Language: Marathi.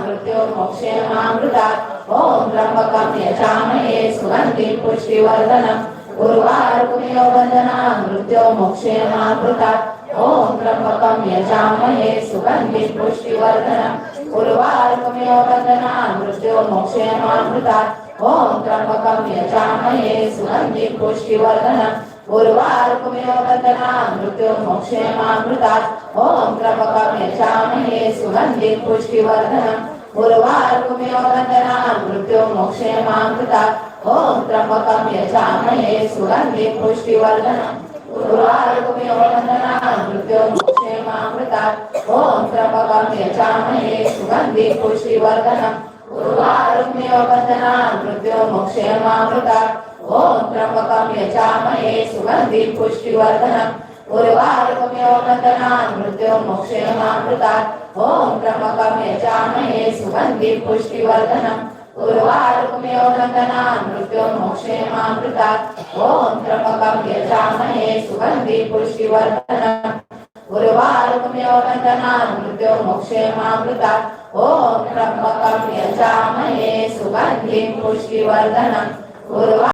मृत्योर्मोक्षेमामृतात् ॐ त्र्यम्बकं यजामहे सुगन्धिं पुष्टिवर्धनम् उर्वारुकमिव बन्धनान् मृत्योर्मोक्षेमामृतात् ॐ त्र्यम्बकं यजामहे सुगन्धिं पुष्टिवर्धनम् उर्वारुकमिव बन्धनान् मृत्योर्मोक्षेमामृतात् ॐ त्र्यम्बकं यजामहे सुगन्धिं पुष्टिवर्धनम् उर्वारुकमिव बन्धनान् मृत्योर्मोक्षेमामृतात् ॐ त्र्यम्बकं यजामहे सुगन्धिं पुष्टिवर्धनम् उर्वारुकमिव बन्धनान् मृत्योर्मोक्षेमामृतात् ॐ त्र्यम्बकं यजामहे सुगन्धिं पुष्टिवर्धनम् उर्वारुकमिव बन्धनान् मृत्योर्मोक्षेमामृतात् ॐ त्र्यम्बकं यजामहे सुगन्धिं पुष्टिवर्धनम् उर्वारुकमिव बन्धनान् मृत्योर्मोक्षेमामृतात् ॐ त्र्यम्बकं यजामहे सुगन्धिं पुष्टिवर्धनम् उर्वारुकमिव बन्धनान् मृत्योर्मोक्षेमामृतात् ॐ त्र्यम्बकं यजामहे सुगन्धिं पुष्टिवर्धनम् उर्वारुकमिव बन्धनान् मृत्योर्मोक्षेमामृतात् ॐ त्र्यम्बकं यजामहे सुगन्धिं पुष्टिवर्धनम् उर्वारुकमिव बन्धनान् मृत्योर्मोक्षेमामृतात् ॐ त्र्यम्बकं यजामहे सुगन्धिं पुष्टिवर्धनम्